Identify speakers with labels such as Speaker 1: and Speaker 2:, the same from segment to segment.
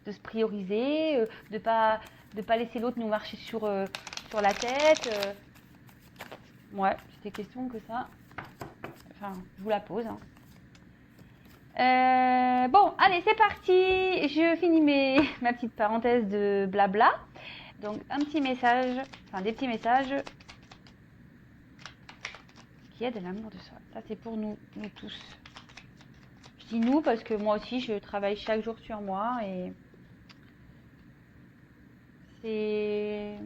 Speaker 1: de se prioriser, de pas laisser l'autre nous marcher sur la tête. Ouais, c'était question que ça. Enfin, je vous la pose. Hein. Bon, allez, c'est parti. Je finis ma petite parenthèse de blabla. Donc, un petit message, enfin des petits messages. Qui a de l'amour de soi. Ça, c'est pour nous tous. Je dis nous parce que moi aussi, je travaille chaque jour sur moi et c'est...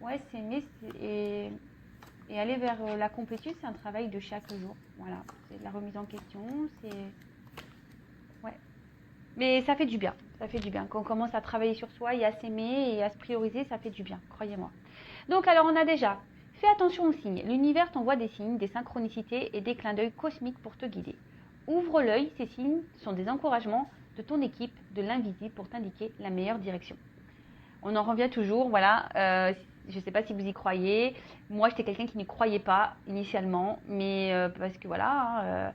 Speaker 1: Ouais, c'est aimer et aller vers la complétude, c'est un travail de chaque jour. Voilà, c'est de la remise en question, c'est... Ouais. Mais ça fait du bien, ça fait du bien. Quand on commence à travailler sur soi et à s'aimer et à se prioriser, ça fait du bien, croyez-moi. Donc alors on a déjà, fais attention aux signes. L'univers t'envoie des signes, des synchronicités et des clins d'œil cosmiques pour te guider. Ouvre l'œil, ces signes sont des encouragements de ton équipe, de l'invisible pour t'indiquer la meilleure direction. On en revient toujours, voilà, je ne sais pas si vous y croyez. Moi, j'étais quelqu'un qui n'y croyait pas initialement, mais parce que voilà...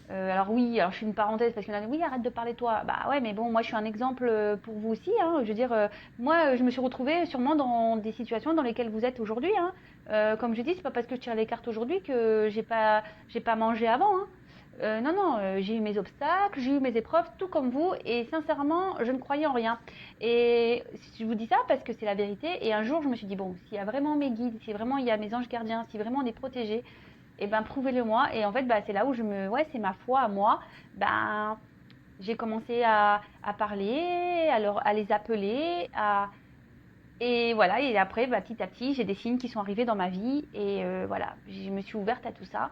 Speaker 1: alors oui, alors je fais une parenthèse parce qu'on a dit oui, arrête de parler de toi. Bah ouais, mais bon, moi je suis un exemple pour vous aussi. Hein. Je veux dire, moi je me suis retrouvée sûrement dans des situations dans lesquelles vous êtes aujourd'hui. Hein. Comme je dis, c'est pas parce que je tire les cartes aujourd'hui que j'ai pas mangé avant. Hein. Non, non, j'ai eu mes obstacles, j'ai eu mes épreuves, tout comme vous, et sincèrement, je ne croyais en rien. Et je vous dis ça parce que c'est la vérité. Et un jour, je me suis dit bon, s'il y a vraiment mes guides, si vraiment il y a mes anges gardiens, si vraiment on est protégé, et ben prouvez-le moi. Et en fait, bah, c'est là où c'est ma foi à moi. Ben, j'ai commencé à parler, à les appeler, et voilà. Et après, bah, petit à petit, j'ai des signes qui sont arrivés dans ma vie. Et voilà, je me suis ouverte à tout ça.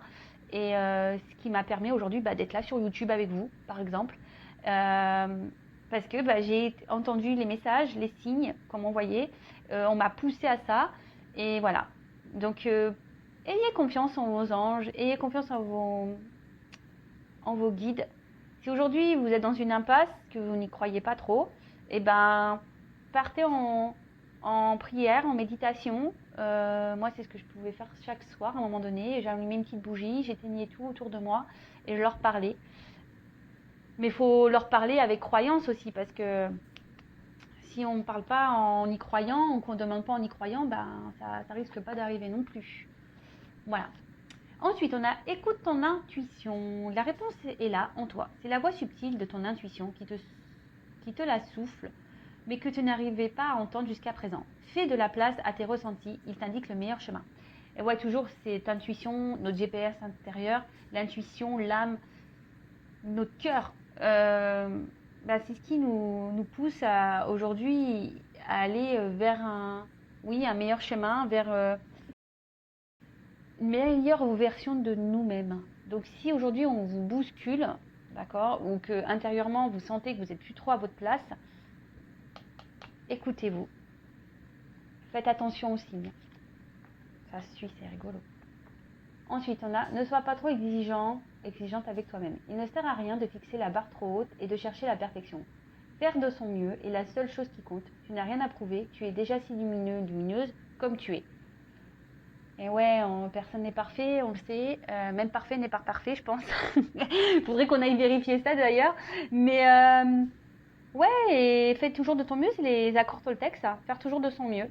Speaker 1: Et ce qui m'a permis aujourd'hui d'être là sur YouTube avec vous, par exemple. Parce que j'ai entendu les messages, les signes qu'on m'envoyait. On m'a poussé à ça. Et voilà. Donc, ayez confiance en vos anges, ayez confiance en vos guides. Si aujourd'hui vous êtes dans une impasse, que vous n'y croyez pas trop, eh ben, partez en prière, en méditation. Moi, c'est ce que je pouvais faire chaque soir à un moment donné. J'allumais une petite bougie, j'éteignais tout autour de moi et je leur parlais. Mais il faut leur parler avec croyance aussi, parce que si on ne parle pas en y croyant, ou qu'on ne demande pas en y croyant, ça risque pas d'arriver non plus. Voilà. Ensuite, on a écoute ton intuition. La réponse est là, en toi. C'est la voix subtile de ton intuition qui te la souffle, mais que tu n'arrivais pas à entendre jusqu'à présent. Fais de la place à tes ressentis, il t'indique le meilleur chemin. Et ouais, toujours cette intuition, notre GPS intérieur, l'intuition, l'âme, notre cœur. C'est ce qui nous pousse aujourd'hui à aller vers un meilleur chemin, vers une meilleure version de nous-mêmes. Donc si aujourd'hui on vous bouscule, d'accord, ou que intérieurement vous sentez que vous n'êtes plus trop à votre place, écoutez-vous. Faites attention aux signes. Ça suit, c'est rigolo. Ensuite, on a ne sois pas trop exigeante avec toi-même. Il ne sert à rien de fixer la barre trop haute et de chercher la perfection. Faire de son mieux est la seule chose qui compte. Tu n'as rien à prouver, tu es déjà si lumineux, lumineuse comme tu es. Et ouais, personne n'est parfait, on le sait. Même parfait n'est pas parfait, je pense. Il faudrait qu'on aille vérifier ça d'ailleurs. Mais ouais, et faites toujours de ton mieux, c'est les accords Toltec, ça. Faire toujours de son mieux.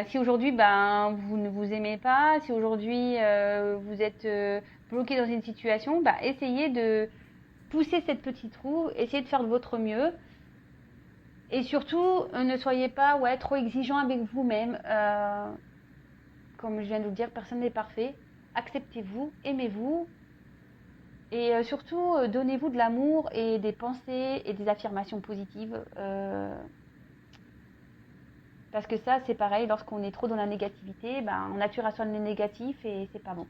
Speaker 1: Si aujourd'hui, vous ne vous aimez pas, si aujourd'hui vous êtes bloqué dans une situation, essayez de pousser cette petite roue, essayez de faire de votre mieux. Et surtout, ne soyez pas trop exigeant avec vous-même. Comme je viens de vous le dire, personne n'est parfait. Acceptez-vous, aimez-vous. Et surtout, donnez-vous de l'amour et des pensées et des affirmations positives. Parce que ça, c'est pareil, lorsqu'on est trop dans la négativité, on attire à soi le négatif et c'est pas bon.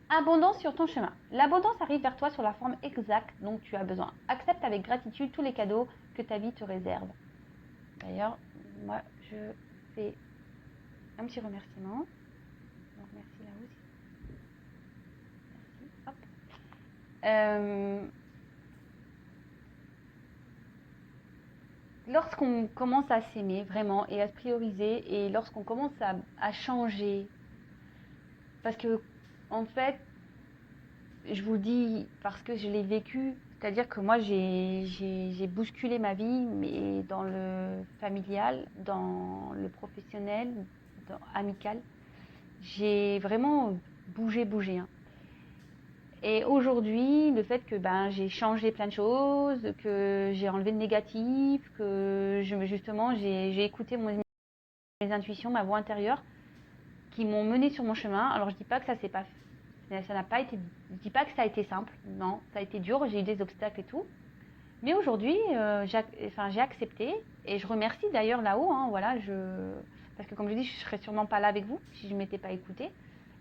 Speaker 1: Abondance sur ton chemin. L'abondance arrive vers toi sur la forme exacte dont tu as besoin. Accepte avec gratitude tous les cadeaux que ta vie te réserve. D'ailleurs, moi, je fais un petit remerciement. Donc, merci là aussi. Merci. Hop. Lorsqu'on commence à s'aimer vraiment et à se prioriser, et lorsqu'on commence à changer, parce que en fait, je vous le dis parce que je l'ai vécu, C'est-à-dire que moi, j'ai bousculé ma vie, mais dans le familial, dans le professionnel, dans amical. J'ai vraiment bougé, hein. Et aujourd'hui, le fait que ben, j'ai changé plein de choses, que j'ai enlevé le négatif, que justement j'ai écouté mes intuitions, ma voix intérieure, qui m'ont mené sur mon chemin. Alors je dis pas que ça n'a pas été, je dis pas que ça a été simple, non, ça a été dur, j'ai eu des obstacles et tout. Mais aujourd'hui, j'ai accepté et je remercie d'ailleurs là-haut, hein, voilà, parce que comme je dis, je serais sûrement pas là avec vous si je m'étais pas écoutée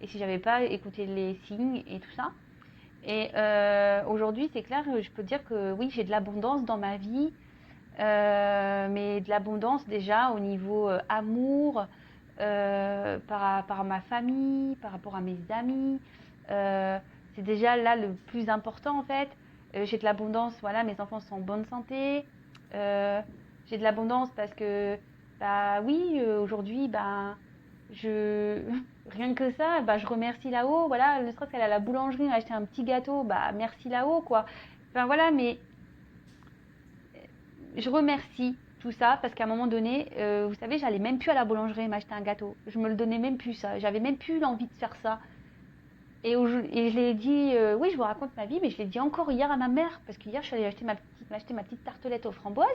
Speaker 1: et si j'avais pas écouté les signes et tout ça. Et aujourd'hui, c'est clair, je peux dire que oui, j'ai de l'abondance dans ma vie, mais de l'abondance déjà au niveau amour, par rapport à ma famille, par rapport à mes amis. C'est déjà là le plus important en fait. J'ai de l'abondance, voilà, mes enfants sont en bonne santé. J'ai de l'abondance parce que, bah oui, aujourd'hui, bah, je rien que ça, bah, je remercie là-haut, voilà, ne serait-ce qu'elle à la boulangerie, acheter un petit gâteau, bah merci là-haut, quoi. Enfin voilà, mais je remercie tout ça parce qu'à un moment donné, vous savez, j'allais même plus à la boulangerie m'acheter un gâteau. Je me le donnais même plus ça. J'avais même plus l'envie de faire ça. Et je l'ai dit, oui, je vous raconte ma vie, mais je l'ai dit encore hier à ma mère parce qu'hier, je suis allée m'acheter ma petite tartelette aux framboises.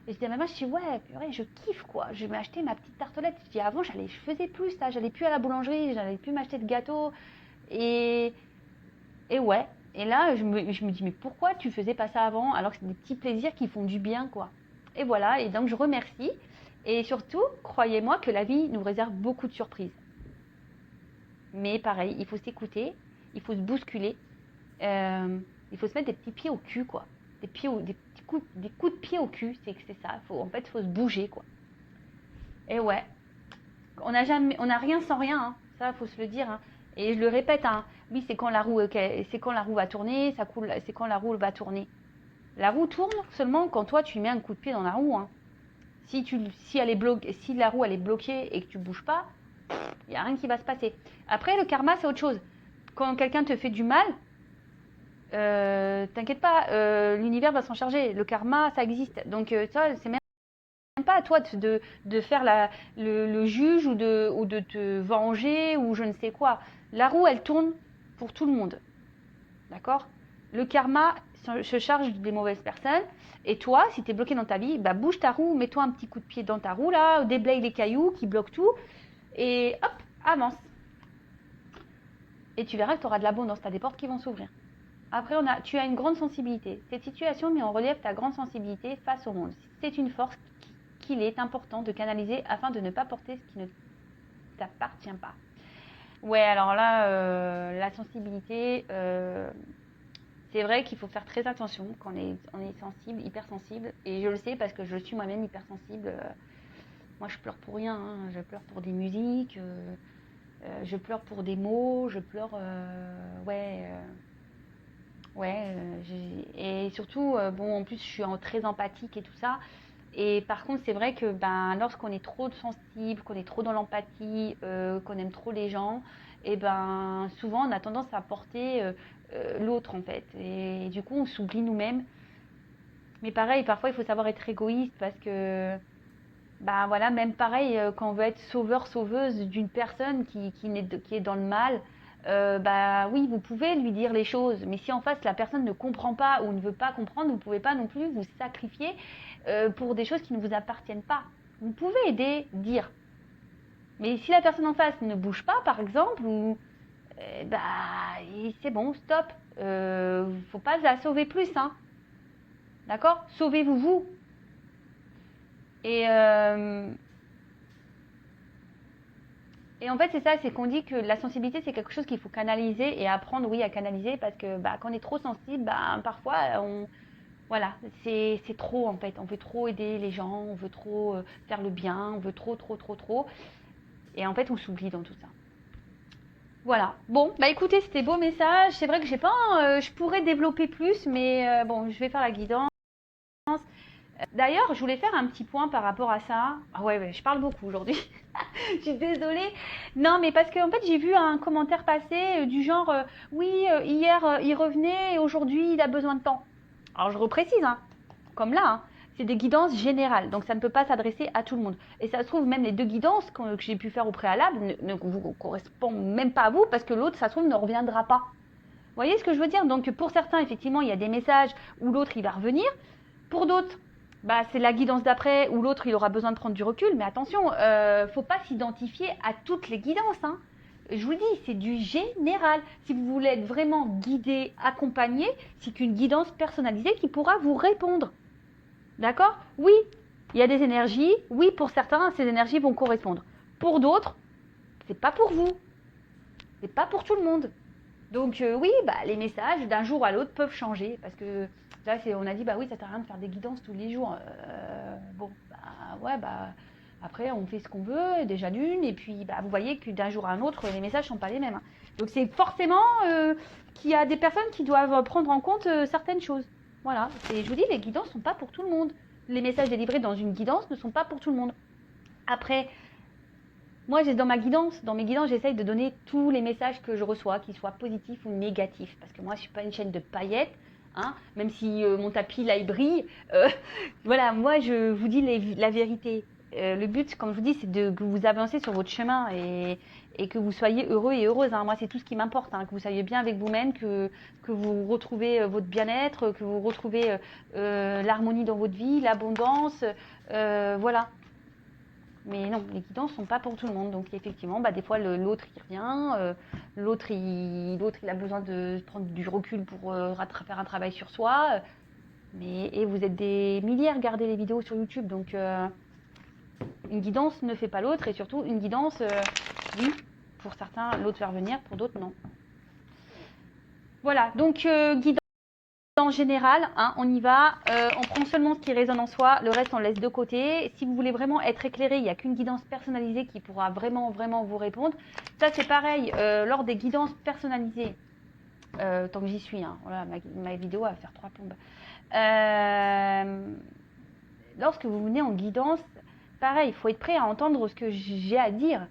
Speaker 1: Et je dis à ma mère, je dis, ouais, purée, je kiffe quoi. Je vais m'acheter ma petite tartelette. Je dis, avant, je faisais plus ça. J'allais plus à la boulangerie, j'allais plus m'acheter de gâteau. Et, et ouais. Et là, je me dis, mais pourquoi tu faisais pas ça avant alors que c'est des petits plaisirs qui font du bien, quoi. Et voilà, et donc je remercie. Et surtout, croyez-moi que la vie nous réserve beaucoup de surprises. Mais pareil, il faut s'écouter, il faut se bousculer, il faut se mettre des petits pieds au cul, quoi. Des coups de pied au cul, c'est ça. En fait, il faut se bouger, quoi. Et ouais, on n'a rien sans rien, hein. Ça, faut se le dire, hein. Et je le répète, hein. Oui, c'est quand la roue va tourner, ça coule, c'est quand la roue va tourner. La roue tourne seulement quand toi tu mets un coup de pied dans la roue, hein. Si la roue elle est bloquée et que tu bouges pas, il n'y a rien qui va se passer. Après, le karma, c'est autre chose. Quand quelqu'un te fait du mal, t'inquiète pas, l'univers va s'en charger. Le karma, ça existe. Donc ça, c'est même pas à toi de faire le juge ou de te venger ou je ne sais quoi. La roue, elle tourne pour tout le monde. D'accord? Le karma se charge des mauvaises personnes. Et toi, si tu es bloqué dans ta vie, bah bouge ta roue, mets-toi un petit coup de pied dans ta roue, là, déblaye les cailloux qui bloquent tout. Et hop, avance. Et tu verras que tu auras de l'abondance, tu as des portes qui vont s'ouvrir. Après, tu as une grande sensibilité. Cette situation met en relief ta grande sensibilité face au monde. C'est une force qu'il est important de canaliser afin de ne pas porter ce qui ne t'appartient pas. Ouais, alors là, la sensibilité, c'est vrai qu'il faut faire très attention quand on est sensible, hypersensible. Et je le sais parce que je suis moi-même hypersensible. Moi, je pleure pour rien, hein. Je pleure pour des musiques, je pleure pour des mots, je pleure, ouais, et surtout, bon, en plus, je suis très empathique et tout ça. Et par contre, c'est vrai que ben, lorsqu'on est trop sensible, qu'on est trop dans l'empathie, qu'on aime trop les gens, et ben, souvent, on a tendance à porter l'autre, en fait. Et du coup, on s'oublie nous-mêmes. Mais pareil, parfois, il faut savoir être égoïste parce que bah voilà, même pareil, quand on veut être sauveur, sauveuse d'une personne qui est dans le mal, bah oui, vous pouvez lui dire les choses, mais si en face la personne ne comprend pas ou ne veut pas comprendre, vous ne pouvez pas non plus vous sacrifier pour des choses qui ne vous appartiennent pas. Vous pouvez aider, dire. Mais si la personne en face ne bouge pas, par exemple, ou bah c'est bon, stop. Faut pas la sauver plus, hein. D'accord? Sauvez-vous vous. Et Et en fait, c'est ça, c'est qu'on dit que la sensibilité, c'est quelque chose qu'il faut canaliser et apprendre, oui, à canaliser parce que bah, quand on est trop sensible, bah, parfois, voilà, c'est trop en fait. On veut trop aider les gens, on veut trop faire le bien, on veut trop, trop, trop, trop. Et en fait, on s'oublie dans tout ça. Voilà. Bon, bah écoutez, c'était beau message. C'est vrai que j'ai pas, je pourrais développer plus, mais bon, je vais faire la guidance. D'ailleurs, je voulais faire un petit point par rapport à ça. Ah ouais, je parle beaucoup aujourd'hui. Je suis désolée. Non, mais parce que en fait, j'ai vu un commentaire passer du genre oui, hier il revenait et aujourd'hui il a besoin de temps. Alors je reprécise, hein, comme là, hein, c'est des guidances générales, donc ça ne peut pas s'adresser à tout le monde. Et ça se trouve, même les 2 guidances que j'ai pu faire au préalable ne vous correspondent même pas à vous, parce que l'autre, ça se trouve, ne reviendra pas. Vous voyez ce que je veux dire? Donc pour certains, effectivement, il y a des messages où l'autre, il va revenir. Pour d'autres, bah, c'est la guidance d'après, où l'autre, il aura besoin de prendre du recul. Mais attention, faut pas s'identifier à toutes les guidances, hein. Je vous dis, c'est du général. Si vous voulez être vraiment guidé, accompagné, c'est qu'une guidance personnalisée qui pourra vous répondre. D'accord? Oui, il y a des énergies. Oui, pour certains, ces énergies vont correspondre. Pour d'autres, c'est pas pour vous. C'est pas pour tout le monde. Donc oui, bah, les messages d'un jour à l'autre peuvent changer. Parce que là, on a dit, bah oui, ça sert à rien de faire des guidances tous les jours. Bon, bah ouais, bah après, on fait ce qu'on veut, déjà d'une. Et puis, bah, vous voyez que d'un jour à un autre, les messages ne sont pas les mêmes, hein. Donc c'est forcément qu'il y a des personnes qui doivent prendre en compte certaines choses. Voilà, et je vous dis, les guidances ne sont pas pour tout le monde. Les messages délivrés dans une guidance ne sont pas pour tout le monde. Après, moi, dans mes guidances, j'essaye de donner tous les messages que je reçois, qu'ils soient positifs ou négatifs. Parce que moi, je ne suis pas une chaîne de paillettes, hein, même si mon tapis, là, il brille. Voilà, moi, je vous dis la vérité. Le but, comme je vous dis, c'est que vous avancez sur votre chemin et que vous soyez heureux et heureuse, hein. Moi, c'est tout ce qui m'importe, hein, que vous soyez bien avec vous-même, que vous retrouvez votre bien-être, que vous retrouvez l'harmonie dans votre vie, l'abondance. Voilà. Mais non, les guidances ne sont pas pour tout le monde. Donc effectivement, bah, des fois, l'autre, il revient. L'autre, il a besoin de prendre du recul pour faire un travail sur soi. Et vous êtes des milliers à regarder les vidéos sur YouTube. Donc une guidance ne fait pas l'autre. Et surtout, une guidance, oui, pour certains, l'autre fait revenir. Pour d'autres, non. Voilà, donc guidance. En général, hein, on y va, on prend seulement ce qui résonne en soi, le reste on laisse de côté. Si vous voulez vraiment être éclairé, il n'y a qu'une guidance personnalisée qui pourra vraiment vous répondre. Ça c'est pareil, lors des guidances personnalisées, tant que j'y suis, hein, voilà, ma vidéo va faire 3 plombes. Lorsque vous venez en guidance, pareil, il faut être prêt à entendre ce que j'ai à dire.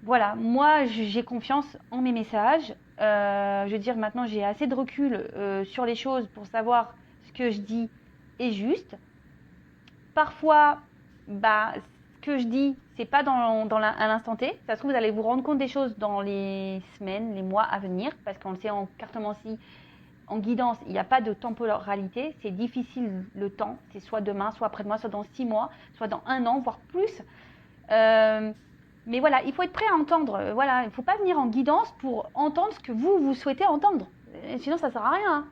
Speaker 1: Voilà, moi j'ai confiance en mes messages. Je veux dire, maintenant j'ai assez de recul sur les choses pour savoir ce que je dis est juste. Parfois, bah, ce que je dis, c'est pas à l'instant T. Ça se trouve, vous allez vous rendre compte des choses dans les semaines, les mois à venir, parce qu'on le sait en cartomancie, en guidance, il n'y a pas de temporalité. C'est difficile le temps. C'est soit demain, soit après-demain, soit dans 6 mois, soit dans 1 an, voire plus. Mais voilà, il faut être prêt à entendre. Voilà, il ne faut pas venir en guidance pour entendre ce que vous souhaitez entendre. Sinon, ça ne sert à rien, hein.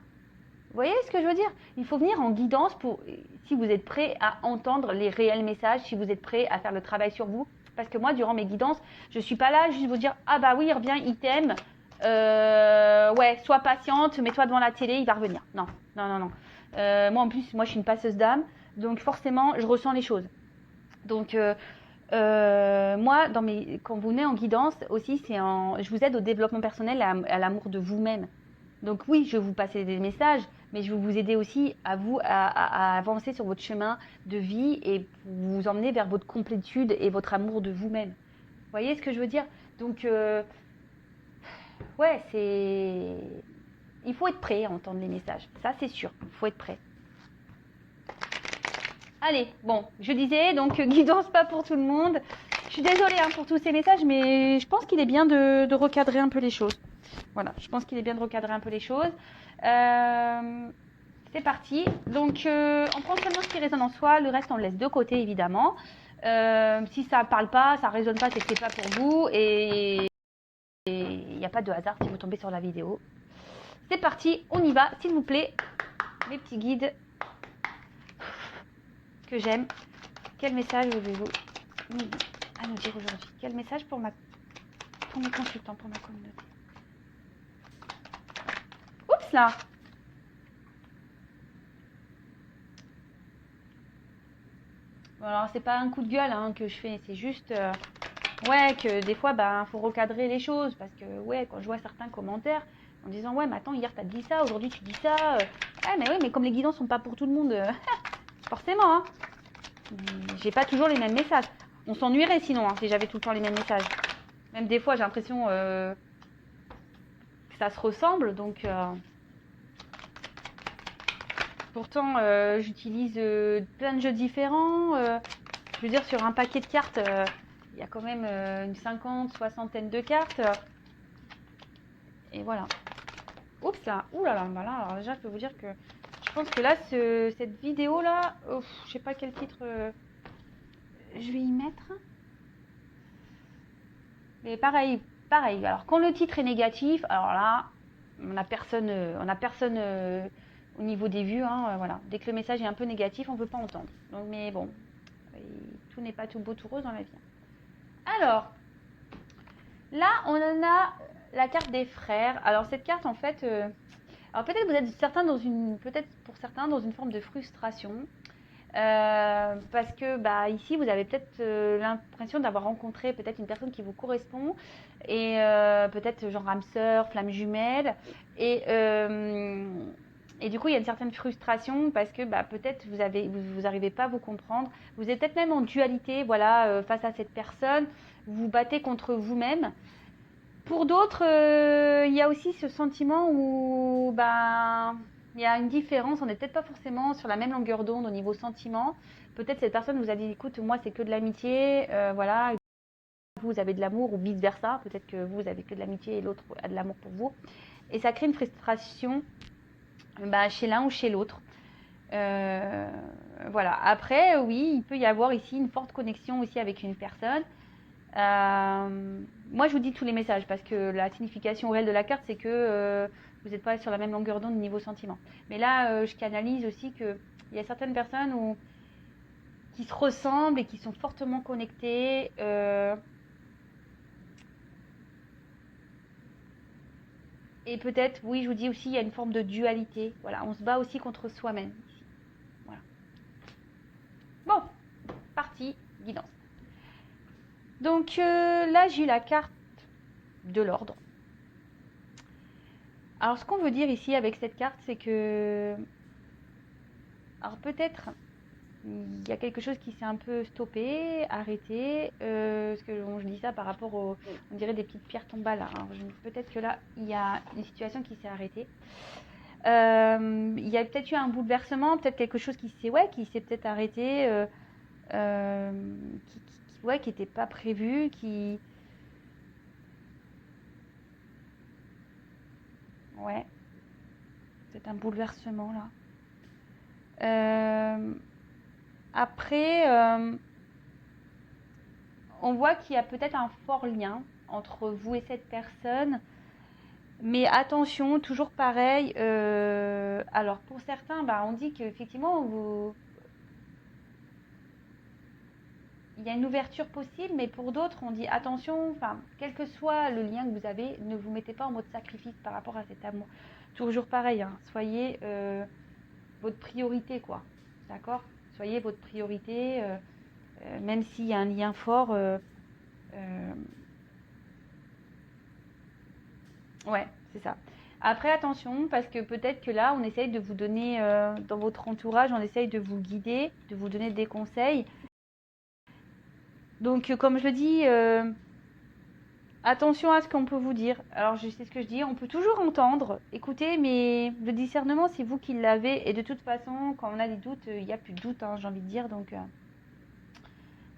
Speaker 1: Vous voyez ce que je veux dire? Il faut venir en guidance si vous êtes prêt à entendre les réels messages, si vous êtes prêt à faire le travail sur vous. Parce que moi, durant mes guidances, je ne suis pas là juste vous dire « Ah bah oui, il revient, il t'aime. Ouais, sois patiente, mets-toi devant la télé, il va revenir. » Non, non, non, non. Moi, en plus, moi, je suis une passeuse d'âme. Donc, forcément, je ressens les choses. Donc... moi, quand vous venez en guidance aussi, je vous aide au développement personnel, à l'amour de vous-même. Donc oui, je vais vous passer des messages, mais je vais vous aider aussi à avancer sur votre chemin de vie et vous emmener vers votre complétude et votre amour de vous-même. Vous voyez ce que je veux dire? Donc, ouais, il faut être prêt à entendre les messages. Ça, c'est sûr. Il faut être prêt. Allez, bon, je disais, donc guidance pas pour tout le monde. Je suis désolée hein, pour tous ces messages, mais je pense qu'il est bien de recadrer un peu les choses. Voilà, je pense qu'il est bien de recadrer un peu les choses. C'est parti. Donc, on prend seulement ce qui résonne en soi, le reste on le laisse de côté évidemment. Si ça parle pas, ça résonne pas, c'est que c'est pas pour vous et il n'y a pas de hasard si vous tombez sur la vidéo. C'est parti, on y va, s'il vous plaît, mes petits guides que j'aime. Quel message avez-vous à nous dire aujourd'hui? Quel message pour mes consultants, pour ma communauté? Oups là! Bon, alors c'est pas un coup de gueule hein, que je fais, c'est juste ouais que des fois faut recadrer les choses parce que ouais quand je vois certains commentaires en disant ouais mais attends hier t'as dit ça, aujourd'hui tu dis ça, ouais mais oui mais comme les guidances sont pas pour tout le monde, forcément hein. J'ai pas toujours les mêmes messages. On s'ennuierait sinon hein, si j'avais tout le temps les mêmes messages. Même des fois j'ai l'impression que ça se ressemble donc Pourtant, j'utilise plein de jeux différents. Je veux dire, sur un paquet de cartes, il y a quand même une soixantaine de cartes. Et voilà. Oups là, ouh là là, bah là, alors déjà, je peux vous dire que je pense que là, cette vidéo là, je sais pas quel titre je vais y mettre. Mais pareil. Alors, quand le titre est négatif, alors là, on a personne au niveau des vues. Hein, voilà. Dès que le message est un peu négatif, on ne peut pas entendre. Donc, mais bon, tout n'est pas tout beau, tout rose dans la vie. Alors, là, on en a la carte des frères. Alors, cette carte, en fait, alors peut-être vous êtes peut-être pour certains dans une forme de frustration. Parce que ici vous avez peut-être l'impression d'avoir rencontré peut-être une personne qui vous correspond et peut-être genre âme sœur, flamme jumelle et du coup il y a une certaine frustration parce que peut-être vous arrivez pas à vous comprendre, vous êtes peut-être même en dualité face à cette personne, vous vous battez contre vous-même. Pour d'autres, il y a aussi ce sentiment où il y a une différence, on n'est peut-être pas forcément sur la même longueur d'onde au niveau sentiment. Peut-être cette personne vous a dit, écoute, moi c'est que de l'amitié, voilà, vous avez de l'amour ou vice versa. Peut-être que vous avez que de l'amitié et l'autre a de l'amour pour vous. Et ça crée une frustration chez l'un ou chez l'autre. Voilà. Après, oui, il peut y avoir ici une forte connexion aussi avec une personne. Moi, je vous dis tous les messages parce que la signification réelle de la carte, c'est que vous n'êtes pas sur la même longueur d'onde niveau sentiment. Mais là, je canalise aussi qu'il y a certaines personnes qui se ressemblent et qui sont fortement connectées. Et peut-être, oui, je vous dis aussi, il y a une forme de dualité. Voilà, on se bat aussi contre soi-même ici. Voilà. Bon, partie guidance. Donc là, j'ai eu la carte de l'ordre. Alors, ce qu'on veut dire ici avec cette carte, c'est que... Alors, peut-être, il y a quelque chose qui s'est un peu stoppé, arrêté. Parce que je dis ça par rapport on dirait des petites pierres tombales. Alors, peut-être que là, il y a une situation qui s'est arrêtée. Il y a peut-être eu un bouleversement, peut-être quelque chose qui s'est peut-être arrêté, qui n'était pas prévu, Ouais, c'est un bouleversement là. Après, on voit qu'il y a peut-être un fort lien entre vous et cette personne. Mais attention, toujours pareil. Alors pour certains, on dit qu'effectivement, il y a une ouverture possible, mais pour d'autres, on dit attention, quel que soit le lien que vous avez, ne vous mettez pas en mode sacrifice par rapport à cet amour. Toujours pareil, hein, soyez votre priorité, quoi. D'accord ? Soyez votre priorité, même s'il y a un lien fort. Ouais, c'est ça. Après, attention, parce que peut-être que là, on essaye de vous donner, dans votre entourage, on essaye de vous guider, de vous donner des conseils. Donc, comme je le dis, attention à ce qu'on peut vous dire. Alors, je sais ce que je dis, on peut toujours entendre, écouter, mais le discernement, c'est vous qui l'avez. Et de toute façon, quand on a des doutes, il n'y a plus de doute, hein, j'ai envie de dire. Donc,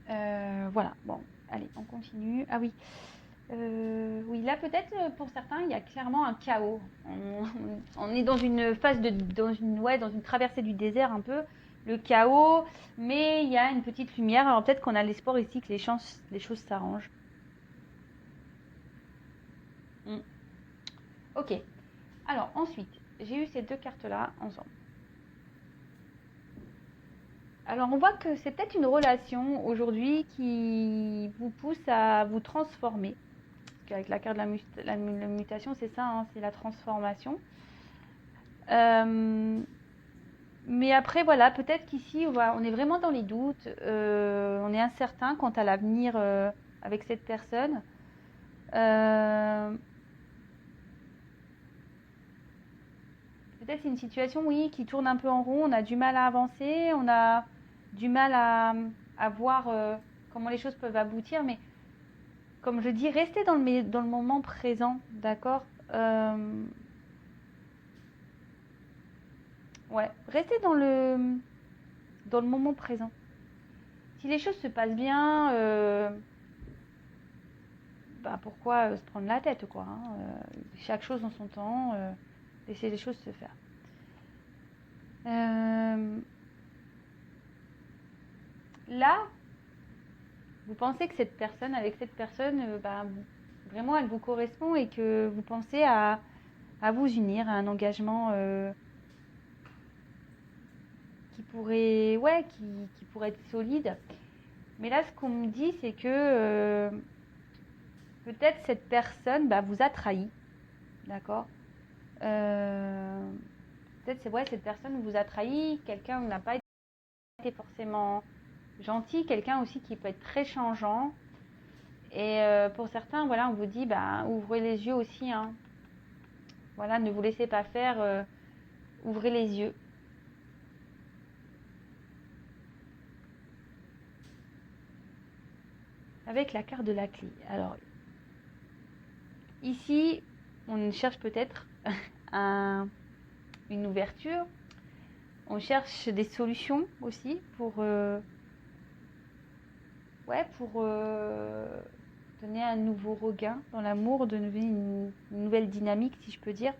Speaker 1: voilà. Bon, allez, on continue. Ah oui. Oui, là peut-être pour certains, il y a clairement un chaos. On est dans une phase dans une traversée du désert un peu, le chaos, mais il y a une petite lumière. Alors peut-être qu'on a l'espoir ici que les choses s'arrangent. Ok. Alors ensuite, j'ai eu ces deux cartes-là ensemble. Alors on voit que c'est peut-être une relation aujourd'hui qui vous pousse à vous transformer. Avec la carte de la mutation, c'est ça, hein, c'est la transformation. Mais après, voilà, peut-être qu'ici, on est vraiment dans les doutes, on est incertain quant à l'avenir avec cette personne. Peut-être c'est une situation, oui, qui tourne un peu en rond, on a du mal à avancer, on a du mal à voir comment les choses peuvent aboutir, mais comme je dis, restez dans le moment présent, d'accord ? Ouais, restez dans le moment présent. Si les choses se passent bien, bah pourquoi se prendre la tête, quoi, hein, chaque chose en son temps, laisser les choses se faire. Là, vous pensez que avec cette personne, bah, vraiment, elle vous correspond et que vous pensez à vous unir à un engagement qui pourrait être solide. Mais là, ce qu'on me dit, c'est que peut-être cette personne vous a trahi, d'accord. Peut-être cette personne vous a trahi, quelqu'un n'a pas été forcément gentil, quelqu'un aussi qui peut être très changeant. Et pour certains, voilà, on vous dit, ouvrez les yeux aussi, hein. Voilà, ne vous laissez pas faire, ouvrez les yeux. Avec la carte de la clé. Alors, ici, on cherche peut-être une ouverture. On cherche des solutions aussi pour donner un nouveau regain dans l'amour, donner une nouvelle dynamique, si je peux dire.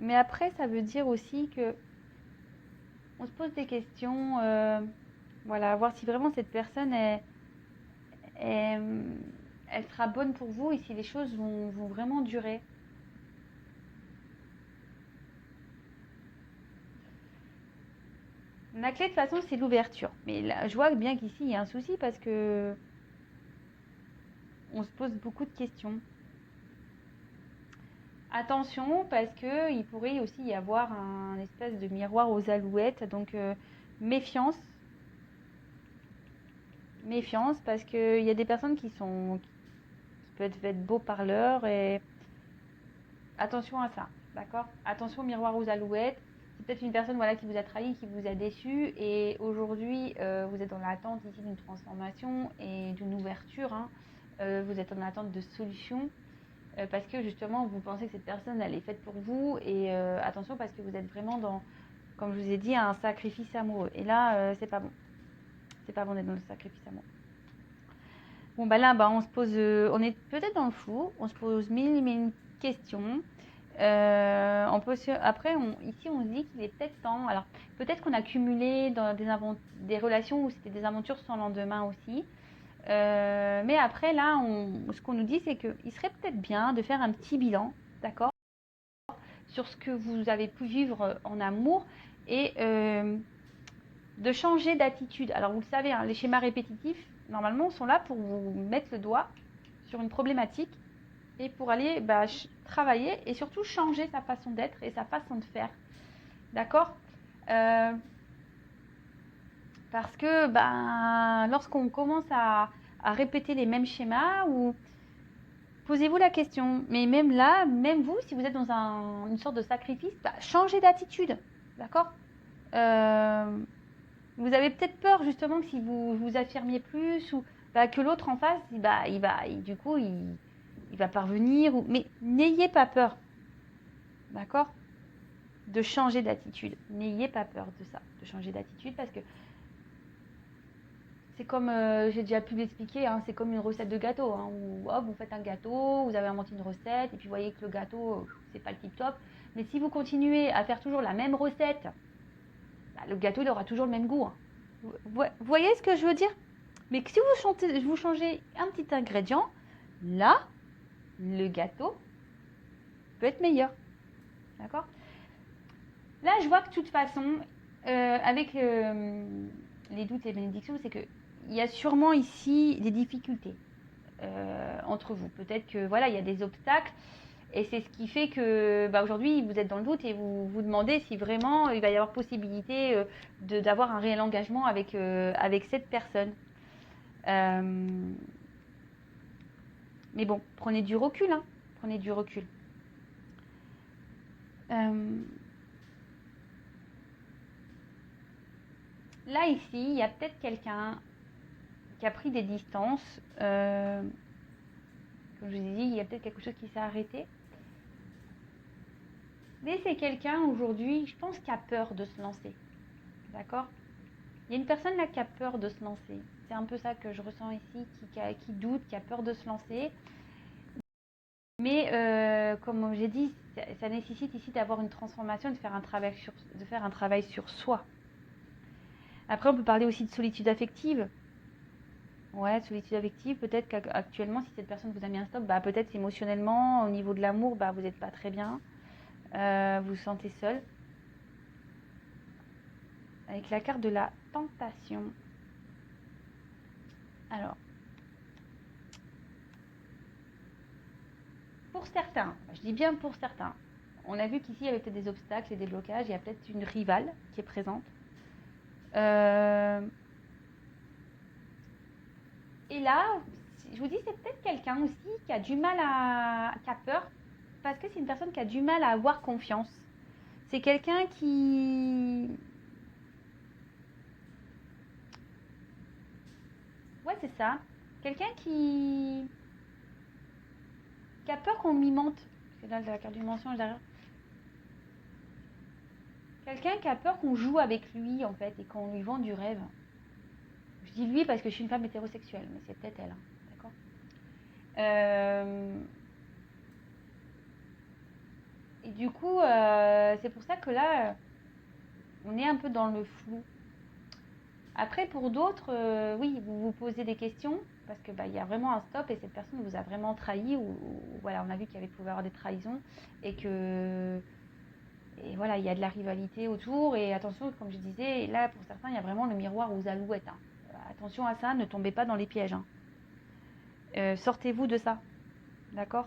Speaker 1: Mais après, ça veut dire aussi que on se pose des questions, voir si vraiment cette personne elle sera bonne pour vous et si les choses vont vraiment durer. La clé, de toute façon, c'est l'ouverture. Mais là, je vois bien qu'ici, il y a un souci parce que on se pose beaucoup de questions. Attention, parce qu'il pourrait aussi y avoir un espèce de miroir aux alouettes. Donc, méfiance. Méfiance, parce qu'il y a des personnes qui peuvent être beaux parleurs. Et attention à ça, d'accord. Attention au miroir aux alouettes. C'est peut-être une personne qui vous a trahi, qui vous a déçu. Et aujourd'hui, vous êtes dans l'attente ici d'une transformation et d'une ouverture. Hein. Vous êtes en attente de solutions. Parce que justement, vous pensez que cette personne, elle est faite pour vous. Et attention, parce que vous êtes vraiment dans, comme je vous ai dit, un sacrifice amoureux. Et là, c'est pas bon. C'est pas bon d'être dans le sacrifice amoureux. Bon, là, on se pose, on est peut-être dans le flou. On se pose mille questions. Après, ici, on se dit qu'il est peut-être temps. Alors, peut-être qu'on a cumulé dans des relations où c'était des aventures sans lendemain aussi. Mais après, là, ce qu'on nous dit, c'est qu'il serait peut-être bien de faire un petit bilan, d'accord, sur ce que vous avez pu vivre en amour et de changer d'attitude. Alors, vous le savez, hein, les schémas répétitifs, normalement, sont là pour vous mettre le doigt sur une problématique et pour aller travailler et surtout changer sa façon d'être et sa façon de faire. D'accord. Parce que lorsqu'on commence à répéter les mêmes schémas, ou posez-vous la question, mais même là, même vous, si vous êtes dans une sorte de sacrifice, changez d'attitude. D'accord. Vous avez peut-être peur justement que si vous vous affirmiez plus ou que l'autre en face, il va parvenir. Mais n'ayez pas peur, d'accord, de changer d'attitude. N'ayez pas peur de ça, de changer d'attitude, parce que c'est comme, j'ai déjà pu l'expliquer, hein, c'est comme une recette de gâteau, hein, où hop, vous faites un gâteau, vous avez inventé une recette, et puis vous voyez que le gâteau, c'est pas le tip top. Mais si vous continuez à faire toujours la même recette, le gâteau, il aura toujours le même goût. Hein. Vous voyez ce que je veux dire? Mais si vous changez un petit ingrédient, là, le gâteau peut être meilleur. D'accord? Là, je vois que de toute façon, avec les doutes et les bénédictions, c'est qu'il y a sûrement ici des difficultés entre vous. Peut-être que il y a des obstacles. Et c'est ce qui fait que aujourd'hui, vous êtes dans le doute et vous vous demandez si vraiment il va y avoir possibilité d'avoir un réel engagement avec cette personne. Mais bon, prenez du recul. Hein. Prenez du recul. Là, ici, il y a peut-être quelqu'un qui a pris des distances. Comme je vous ai dit, il y a peut-être quelque chose qui s'est arrêté. Mais c'est quelqu'un aujourd'hui, je pense, qui a peur de se lancer. D'accord? Il y a une personne là qui a peur de se lancer. C'est un peu ça que je ressens ici, qui doute, qui a peur de se lancer. Mais comme j'ai dit, ça nécessite ici d'avoir une transformation, de faire un travail sur soi. Après, on peut parler aussi de solitude affective. Ouais, solitude affective, peut-être qu'actuellement, si cette personne vous a mis un stop, bah, peut-être émotionnellement, au niveau de l'amour, bah, vous n'êtes pas très bien. Vous vous sentez seul. Avec la carte de la tentation. Alors, pour certains, je dis bien pour certains, on a vu qu'ici, il y avait peut-être des obstacles et des blocages. Il y a peut-être une rivale qui est présente. Et là, je vous dis, c'est peut-être quelqu'un aussi qui a du mal qui a peur, parce que c'est une personne qui a du mal à avoir confiance. C'est quelqu'un qui... Ouais, c'est ça. Quelqu'un qui a peur qu'on lui mente. Parce que là, la carte du mensonge derrière. Quelqu'un qui a peur qu'on joue avec lui, en fait, et qu'on lui vend du rêve. Je dis lui parce que je suis une femme hétérosexuelle, mais c'est peut-être elle. Hein. D'accord Et du coup, c'est pour ça que là, on est un peu dans le flou. Après, pour d'autres, oui, vous vous posez des questions parce que bah, y a vraiment un stop et cette personne vous a vraiment trahi ou voilà, on a vu qu'il pouvait y avoir des trahisons et que voilà, il y a de la rivalité autour et attention, comme je disais, là pour certains, il y a vraiment le miroir aux alouettes. Hein. Attention à ça, ne tombez pas dans les pièges. Hein. Sortez-vous de ça, d'accord?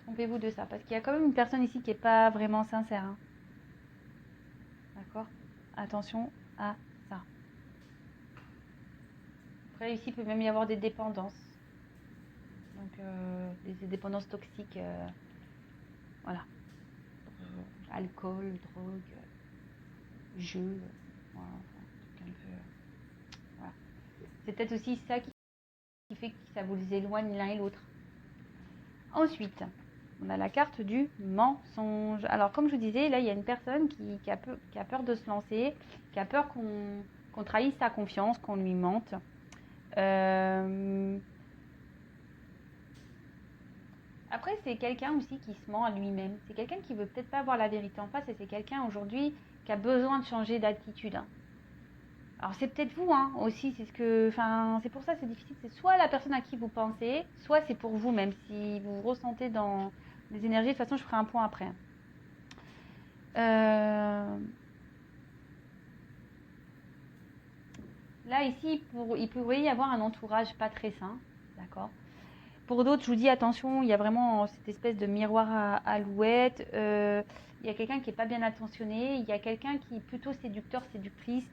Speaker 1: Trompez-vous de ça parce qu'il y a quand même une personne ici qui n'est pas vraiment sincère. Hein. D'accord? Attention à ça. Après, ici, il peut même y avoir des dépendances. Donc, des dépendances toxiques. Voilà. Alcool, drogue, jeu. Voilà, enfin, un peu, voilà. C'est peut-être aussi ça qui fait que ça vous éloigne l'un et l'autre. Ensuite, on a la carte du mensonge. Alors, comme je vous disais, là, il y a une personne qui a peur de se lancer, qui a peur qu'on trahisse sa confiance, qu'on lui mente. Après, c'est quelqu'un aussi qui se ment à lui-même. C'est quelqu'un qui veut peut-être pas voir la vérité en face et c'est quelqu'un aujourd'hui qui a besoin de changer d'attitude. Hein. Alors c'est peut-être vous hein, aussi, c'est pour ça que c'est difficile. C'est soit la personne à qui vous pensez, soit c'est pour vous même. Si vous ressentez dans les énergies, de toute façon je ferai un point après. Là ici, il pourrait y avoir un entourage pas très sain, d'accord. Pour d'autres, je vous dis attention, il y a vraiment cette espèce de miroir à alouette. Il y a quelqu'un qui n'est pas bien attentionné. Il y a quelqu'un qui est plutôt séducteur, séductrice.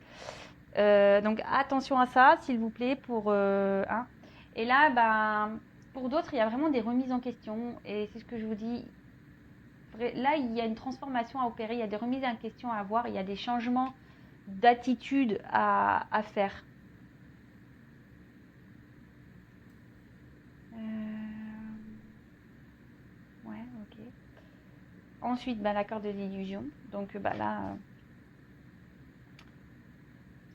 Speaker 1: Donc attention à ça, s'il vous plaît. Hein. Et là, pour d'autres, il y a vraiment des remises en question. Et c'est ce que je vous dis. Là, il y a une transformation à opérer. Il y a des remises en question à avoir. Il y a des changements d'attitude à faire. Ouais, ok. Ensuite, la carte de l'illusion. Donc là,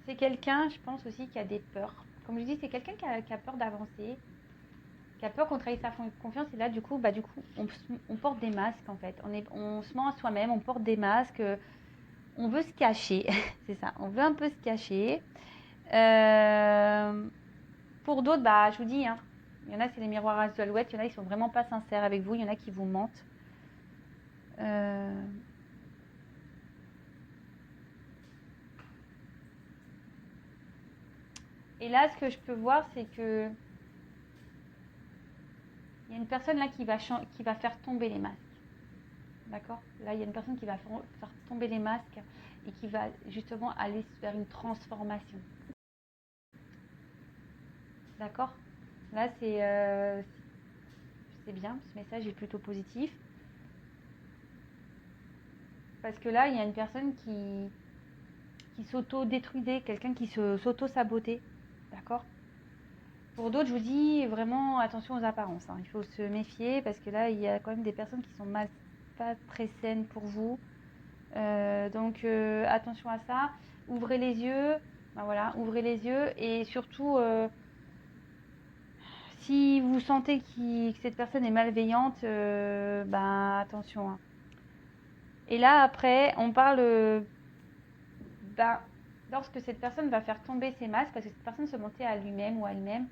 Speaker 1: c'est quelqu'un, je pense aussi, qui a des peurs. Comme je dis, c'est quelqu'un qui a peur d'avancer, qui a peur qu'on trahisse sa confiance. Et là, du coup, on porte des masques, en fait. On se ment à soi-même, on porte des masques. On veut se cacher. C'est ça, on veut un peu se cacher. Pour d'autres, je vous dis, hein, il y en a, c'est les miroirs à alouettes. Il y en a, ils sont vraiment pas sincères avec vous. Il y en a qui vous mentent. Et là, ce que je peux voir, c'est que il y a une personne là qui va faire tomber les masques. D'accord? Là, il y a une personne qui va faire tomber les masques et qui va justement aller vers une transformation. D'accord? Là, c'est bien, ce message est plutôt positif. Parce que là, il y a une personne qui s'auto-détruisait, quelqu'un qui s'auto-sabotait. D'accord? Pour d'autres, je vous dis vraiment attention aux apparences. Hein. Il faut se méfier parce que là, il y a quand même des personnes qui sont mal pas très saine pour vous. Donc attention à ça. Ouvrez les yeux. Ben voilà, ouvrez les yeux et surtout si vous sentez que cette personne est malveillante, ben attention, hein. Et là après, on parle ben, lorsque cette personne va faire tomber ses masques, parce que cette personne se montait à lui-même ou à elle-même,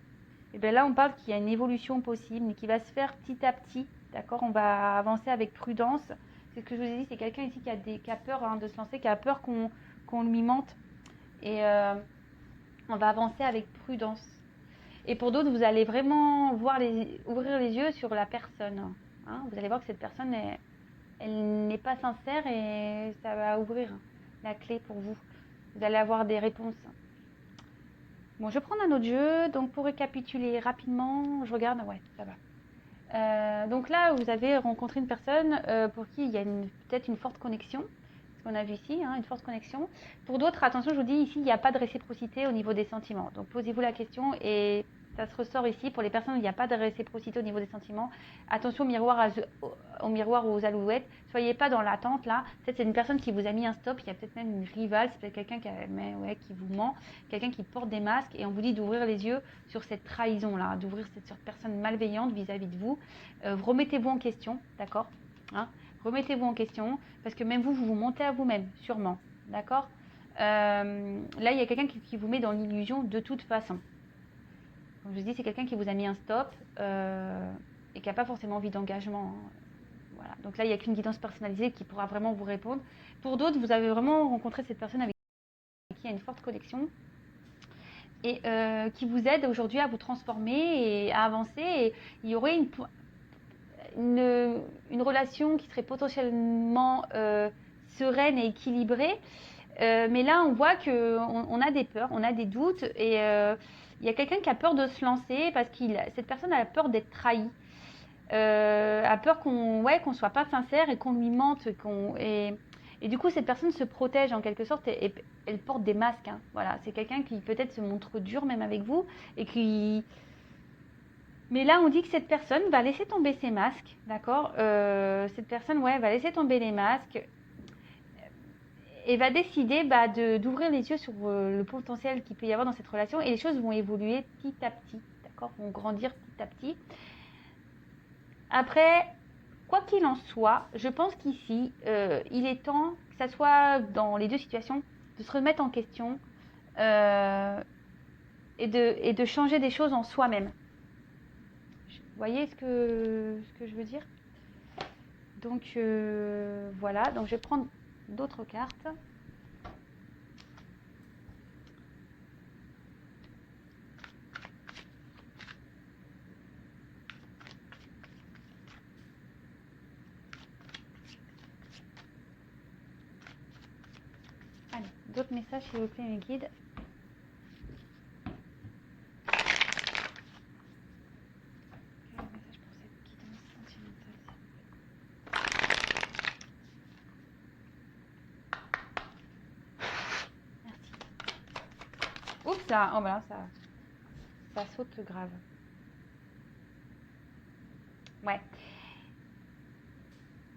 Speaker 1: et bien là on parle qu'il y a une évolution possible, mais qui va se faire petit à petit, d'accord? On va avancer avec prudence. C'est ce que je vous ai dit, c'est quelqu'un ici qui a peur hein, de se lancer, qui a peur qu'on lui mente. Et on va avancer avec prudence. Et pour d'autres, vous allez vraiment ouvrir les yeux sur la personne, hein. Vous allez voir que cette personne, elle n'est pas sincère et ça va ouvrir la clé pour vous. Vous allez avoir des réponses. Bon, je vais prendre un autre jeu. Donc, pour récapituler rapidement, je regarde. Ouais, ça va. Donc là, vous avez rencontré une personne pour qui il y a peut-être une forte connexion. Ce qu'on a vu ici, hein, une forte connexion. Pour d'autres, attention, je vous dis ici, il n'y a pas de réciprocité au niveau des sentiments. Donc, posez-vous la question et ça se ressort ici. Pour les personnes où il n'y a pas de réciprocité au niveau des sentiments, attention au miroir ou aux alouettes. Soyez pas dans l'attente là. Peut-être c'est une personne qui vous a mis un stop. Il y a peut-être même une rivale. C'est peut-être quelqu'un qui vous ment. Quelqu'un qui porte des masques et on vous dit d'ouvrir les yeux sur cette trahison là, d'ouvrir cette personne malveillante vis-à-vis de vous. Remettez-vous en question, d'accord, hein? Remettez-vous en question parce que même vous vous montez à vous-même, sûrement, d'accord. Là, il y a quelqu'un qui vous met dans l'illusion de toute façon. Comme je vous dis, c'est quelqu'un qui vous a mis un stop et qui n'a pas forcément envie d'engagement, hein. Voilà. Donc là, il n'y a qu'une guidance personnalisée qui pourra vraiment vous répondre. Pour d'autres, vous avez vraiment rencontré cette personne avec qui il y a une forte connexion et qui vous aide aujourd'hui à vous transformer et à avancer. Et il y aurait une relation qui serait potentiellement sereine et équilibrée. Mais là, on voit qu'on a des peurs, on a des doutes et il y a quelqu'un qui a peur de se lancer parce que cette personne a peur d'être trahie, a peur qu'on soit pas sincère et qu'on lui mente. Et du coup, cette personne se protège en quelque sorte et elle porte des masques, hein. Voilà, c'est quelqu'un qui peut-être se montre dur même avec vous et qui... Mais là, on dit que cette personne va laisser tomber ses masques, d'accord. Cette personne, ouais, va laisser tomber les masques et va décider d'ouvrir les yeux sur le potentiel qu'il peut y avoir dans cette relation et les choses vont évoluer petit à petit, d'accord, vont grandir petit à petit. Après, quoi qu'il en soit, je pense qu'ici, il est temps, que ça soit dans les deux situations, de se remettre en question et de changer des choses en soi-même. Vous voyez ce que je veux dire? Donc voilà, donc je vais prendre d'autres cartes. Allez, d'autres messages s'il vous plaît mes guides. Quel message pour cette guidance sentimentale? Merci. Oups là, oh bah là, ça saute grave. Ouais,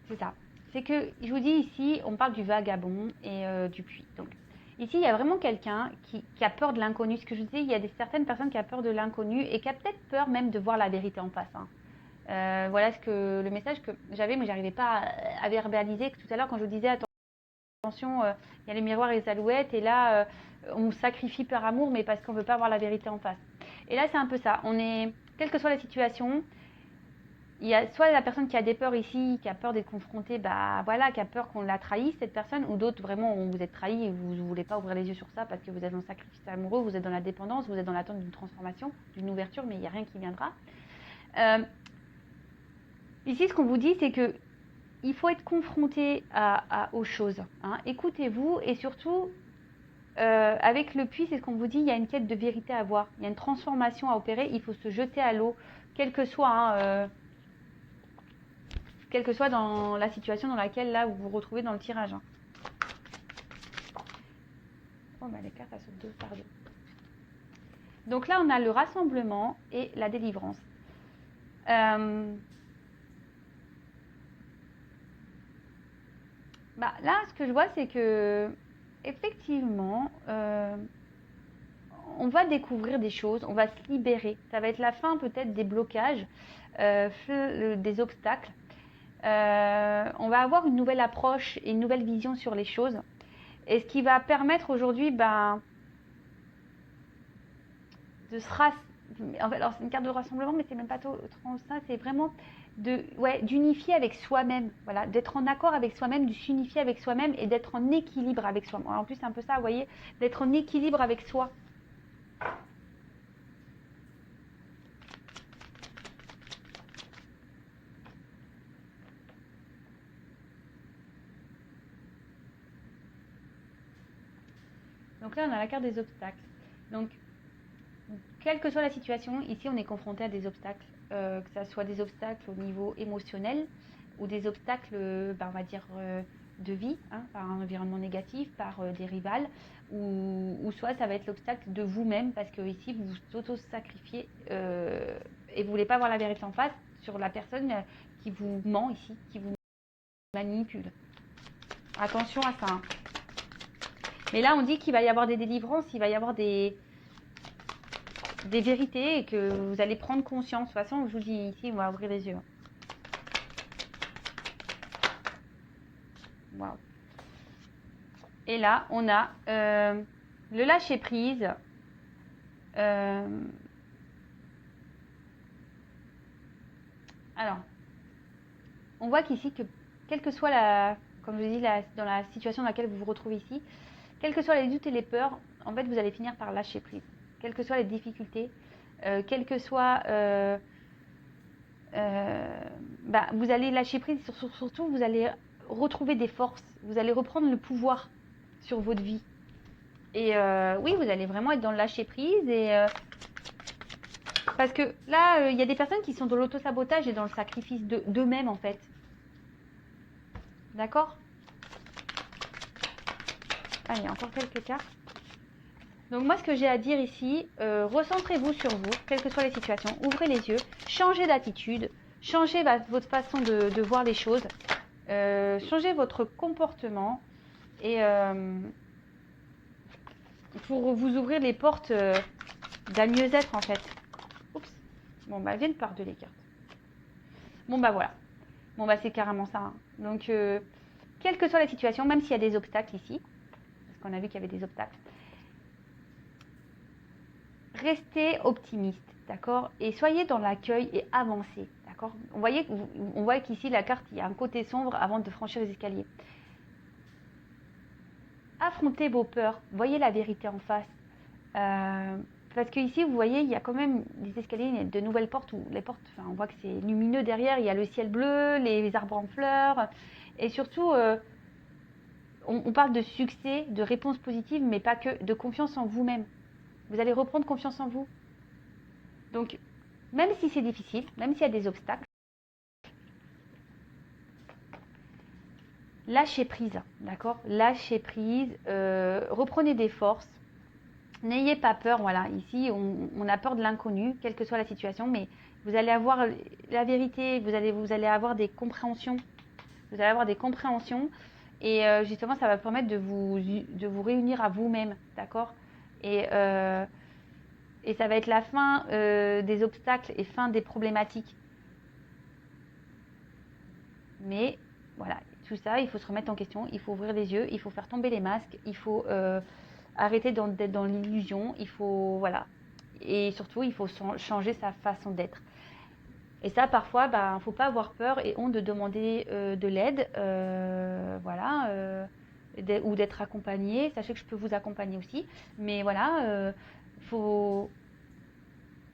Speaker 1: c'est ça. C'est que, je vous dis ici, on parle du vagabond et du puits. Donc, ici, il y a vraiment quelqu'un qui a peur de l'inconnu. Ce que je vous dis, il y a certaines personnes qui ont peur de l'inconnu et qui a peut-être peur même de voir la vérité en face, hein. Voilà le message que j'avais, mais j'arrivais pas à verbaliser. Tout à l'heure, quand je vous disais, attention, il y a les miroirs et les alouettes, et là, on sacrifie par amour, mais parce qu'on veut pas voir la vérité en face. Et là, c'est un peu ça. Quelle que soit la situation, il y a soit la personne qui a des peurs ici, qui a peur d'être confrontée, voilà, qui a peur qu'on la trahisse, cette personne, ou d'autres, vraiment, vous êtes trahi et vous ne voulez pas ouvrir les yeux sur ça parce que vous êtes dans le sacrifice amoureux, vous êtes dans la dépendance, vous êtes dans l'attente d'une transformation, d'une ouverture, mais il n'y a rien qui viendra. Ici, ce qu'on vous dit, c'est que il faut être confronté aux choses, hein. Écoutez-vous et surtout, avec le puits, c'est ce qu'on vous dit, il y a une quête de vérité à avoir, il y a une transformation à opérer, il faut se jeter à l'eau, quelle que soit dans la situation dans laquelle là vous vous retrouvez dans le tirage, hein. Oh, les cartes, elles sautent deux par deux. Donc là, on a le rassemblement et la délivrance. Bah, là, ce que je vois, c'est que, effectivement, on va découvrir des choses, on va se libérer. Ça va être la fin peut-être des blocages, des obstacles. On va avoir une nouvelle approche et une nouvelle vision sur les choses. Et ce qui va permettre aujourd'hui, ben, de se en fait, alors c'est une carte de rassemblement, mais c'est même pas trop ça, c'est vraiment d'unifier avec soi-même, voilà, d'être en accord avec soi-même, de s'unifier avec soi-même et d'être en équilibre avec soi. En plus, c'est un peu ça, vous voyez, d'être en équilibre avec soi. Donc là, on a la carte des obstacles. Donc, quelle que soit la situation, ici, on est confronté à des obstacles, que ce soit des obstacles au niveau émotionnel ou des obstacles, on va dire, de vie, hein, par un environnement négatif, par des rivales, ou soit ça va être l'obstacle de vous-même, parce que ici, vous vous auto-sacrifiez et vous ne voulez pas voir la vérité en face sur la personne qui vous ment ici, qui vous manipule. Attention à ça. Hein. Mais là, on dit qu'il va y avoir des délivrances, il va y avoir des vérités et que vous allez prendre conscience. De toute façon, je vous dis ici, on va ouvrir les yeux. Wow. Et là, on a le lâcher prise. Alors, on voit qu'ici, que quelle que soit comme je dis, dans la situation dans laquelle vous vous retrouvez ici, quels que soient les doutes et les peurs, en fait, vous allez finir par lâcher prise. Quelles que soient les difficultés, quelles que soient... vous allez lâcher prise, surtout vous allez retrouver des forces, vous allez reprendre le pouvoir sur votre vie. Et oui, vous allez vraiment être dans le lâcher prise. Parce que là, il y a des personnes qui sont dans l'auto-sabotage et dans le sacrifice d'eux-mêmes en fait. D'accord ? Allez, encore quelques cartes. Donc moi, ce que j'ai à dire ici, recentrez-vous sur vous, quelles que soient les situations, ouvrez les yeux, changez d'attitude, changez votre façon de voir les choses, changez votre comportement et pour vous ouvrir les portes d'un mieux-être en fait. Oups. Bon, elles viennent par deux les cartes. Bon, voilà. Bon, c'est carrément ça. Hein. Donc, quelle que soit la situation, même s'il y a des obstacles ici, parce qu'on a vu qu'il y avait des obstacles, restez optimiste, d'accord ? Et soyez dans l'accueil et avancez, d'accord ? On voit qu'ici, la carte, il y a un côté sombre avant de franchir les escaliers. Affrontez vos peurs, voyez la vérité en face. Parce que ici, vous voyez, il y a quand même des escaliers, de nouvelles portes où les portes, on voit que c'est lumineux derrière, il y a le ciel bleu, les arbres en fleurs, et surtout, on parle de succès, de réponses positives, mais pas que, de confiance en vous-même. Vous allez reprendre confiance en vous. Donc, même si c'est difficile, même s'il y a des obstacles, lâchez prise, d'accord ? Lâchez prise, reprenez des forces. N'ayez pas peur, voilà. Ici, on a peur de l'inconnu, quelle que soit la situation, mais vous allez avoir la vérité, vous allez avoir des compréhensions. Vous allez avoir des compréhensions et justement, ça va permettre de vous réunir à vous-même, d'accord ? Et ça va être la fin des obstacles et fin des problématiques. Mais voilà, tout ça, il faut se remettre en question, il faut ouvrir les yeux, il faut faire tomber les masques, il faut arrêter d'être dans l'illusion, il faut, voilà. Et surtout, il faut changer sa façon d'être. Et ça, parfois, il ne faut pas avoir peur et honte de demander de l'aide, ou d'être accompagné. Sachez que je peux vous accompagner aussi. Mais voilà, faut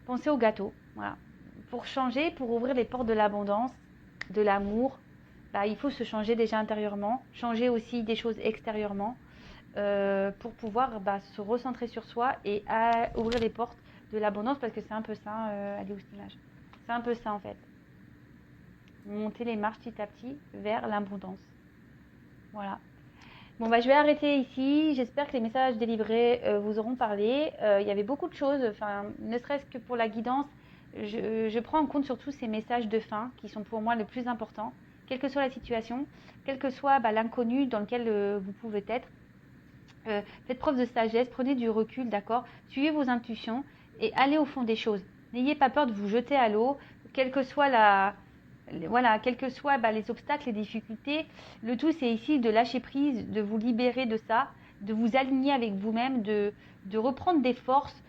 Speaker 1: penser au gâteau. Voilà. Pour changer, pour ouvrir les portes de l'abondance, de l'amour, il faut se changer déjà intérieurement, changer aussi des choses extérieurement pour pouvoir se recentrer sur soi et ouvrir les portes de l'abondance parce que c'est un peu ça, allez où cette image ? C'est un peu ça en fait. Monter les marches petit à petit vers l'abondance. Voilà. Bon, je vais arrêter ici. J'espère que les messages délivrés vous auront parlé. Il y avait beaucoup de choses, ne serait-ce que pour la guidance. Je prends en compte surtout ces messages de fin qui sont pour moi le plus important. quelle que soit la situation, quel que soit l'inconnu dans lequel vous pouvez être. Faites preuve de sagesse, prenez du recul, d'accord? Suivez vos intuitions et allez au fond des choses. N'ayez pas peur de vous jeter à l'eau, quelle que soit quels que soient les obstacles, les difficultés. Le tout, c'est ici de lâcher prise, de vous libérer de ça, de vous aligner avec vous-même, de reprendre des forces,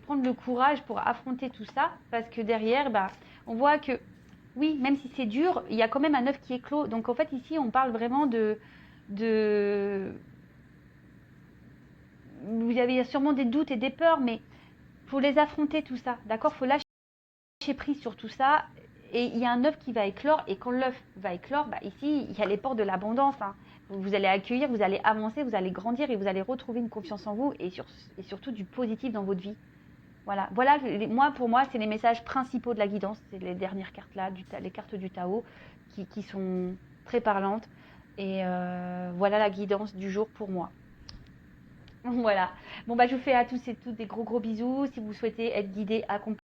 Speaker 1: prendre le courage pour affronter tout ça, parce que derrière, on voit que oui, même si c'est dur, il y a quand même un œuf qui éclot. Donc en fait, ici, on parle vraiment de vous avez sûrement des doutes et des peurs, mais faut les affronter tout ça, d'accord? Faut lâcher prise sur tout ça. Et il y a un œuf qui va éclore, et quand l'œuf va éclore, ici, il y a les portes de l'abondance. Hein. Vous allez accueillir, vous allez avancer, vous allez grandir, et vous allez retrouver une confiance en vous, et surtout du positif dans votre vie. Voilà, pour moi, c'est les messages principaux de la guidance. C'est les dernières cartes là, les cartes du Tao, qui sont très parlantes. Et voilà la guidance du jour pour moi. Voilà. Bon, je vous fais à tous et toutes des gros bisous. Si vous souhaitez être guidé, accompagné,